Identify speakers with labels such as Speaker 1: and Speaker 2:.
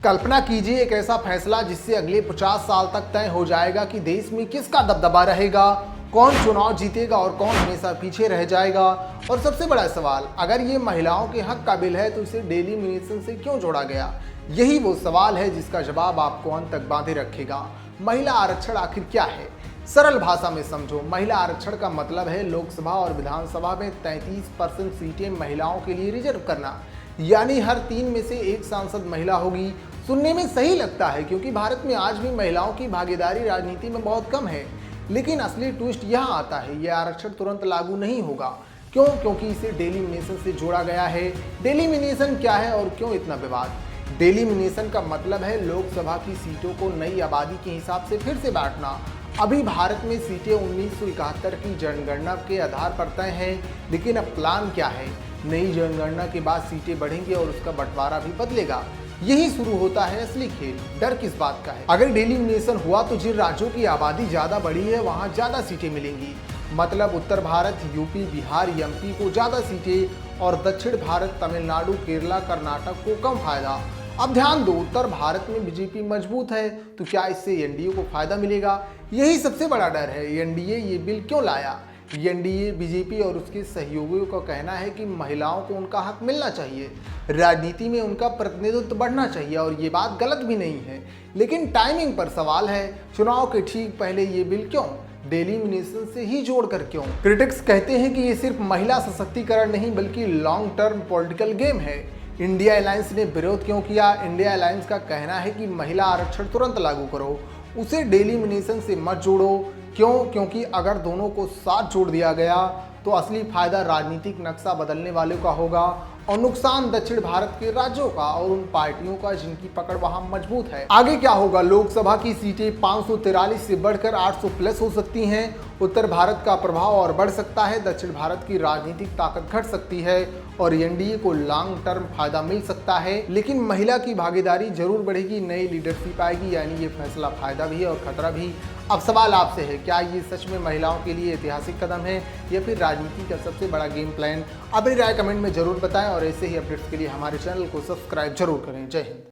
Speaker 1: कल्पना कीजिए एक ऐसा फैसला जिससे अगले 50 साल तक तय हो जाएगा कि देश में किसका दबदबा रहेगा, कौन चुनाव जीतेगा और कौन हमेशा पीछे रह जाएगा। और सबसे बड़ा सवाल, अगर ये महिलाओं के हक का बिल है तो इसे डेलिमिनेशन से क्यों जोड़ा गया। यही वो सवाल है जिसका जवाब आपको अंत तक बांधे रखेगा। महिला आरक्षण आखिर क्या है, सरल भाषा में समझो। महिला आरक्षण का मतलब है लोकसभा और विधानसभा में 33% सीटें महिलाओं के लिए रिजर्व करना, यानी हर 3 में से 1 सांसद महिला होगी। सुनने में सही लगता है क्योंकि भारत में आज भी महिलाओं की भागीदारी राजनीति में बहुत कम है। लेकिन असली ट्विस्ट यहाँ आता है, यह आरक्षण तुरंत लागू नहीं होगा। क्यों? क्योंकि इसे डेलिमिनेशन से जोड़ा गया है। डेलिमिनेशन क्या है और क्यों इतना विवाद? डेलिमिनेशन का मतलब है लोकसभा की सीटों को नई आबादी के हिसाब से फिर से बांटना। अभी भारत में सीटें 1971 की जनगणना के आधार पर तय हैं, लेकिन अब प्लान क्या है? नई जनगणना के बाद सीटें बढ़ेंगी और उसका बंटवारा भी बदलेगा। यही शुरू होता है असली खेल। डर किस बात का है? अगर डेलिमिनेशन हुआ तो जिन राज्यों की आबादी ज्यादा बड़ी है वहां ज्यादा सीटें मिलेंगी। मतलब उत्तर भारत, यूपी, बिहार, एमपी को ज्यादा सीटें और दक्षिण भारत, तमिलनाडु, केरला, कर्नाटक को कम फायदा। अब ध्यान दो, उत्तर भारत में बीजेपी मजबूत है तो क्या इससे एनडीए को फायदा मिलेगा? यही सबसे बड़ा डर है। एनडीए ये बिल क्यों लाया? एनडीए, बीजेपी और उसके सहयोगियों का कहना है कि महिलाओं को उनका हक मिलना चाहिए, राजनीति में उनका प्रतिनिधित्व बढ़ना चाहिए, और ये बात गलत भी नहीं है। लेकिन टाइमिंग पर सवाल है। चुनाव के ठीक पहले ये बिल क्यों? डेलिमिनेशन से ही जोड़कर क्यों? क्रिटिक्स कहते हैं कि ये सिर्फ महिला सशक्तिकरण नहीं बल्कि लॉन्ग टर्म पॉलिटिकल गेम है। इंडिया अलायंस ने विरोध क्यों किया? इंडिया अलायंस का कहना है कि महिला आरक्षण तुरंत लागू करो, उसे डेलिमिनेशन से मत जोड़ो। क्यों? क्योंकि अगर दोनों को साथ जोड़ दिया गया तो असली फायदा राजनीतिक नक्शा बदलने वालों का होगा और नुकसान दक्षिण भारत के राज्यों का और उन पार्टियों का जिनकी पकड़ वहां मजबूत है। आगे क्या होगा? लोकसभा की सीटें 543 से बढ़कर 800 प्लस हो सकती हैं। उत्तर भारत का प्रभाव और बढ़ सकता है, दक्षिण भारत की राजनीतिक ताकत घट सकती है और एनडीए को लॉन्ग टर्म फायदा मिल सकता है। लेकिन महिला की भागीदारी जरूर बढ़ेगी, नई लीडरशिप आएगी, यानी ये फैसला फायदा भी है और खतरा भी। अब सवाल आपसे है, क्या ये सच में महिलाओं के लिए ऐतिहासिक कदम है या फिर राजनीति का सबसे बड़ा गेम प्लान? अपनी राय कमेंट में जरूर बताएं और ऐसे ही अपडेट्स के लिए हमारे चैनल को सब्सक्राइब जरूर करें। जय हिंद।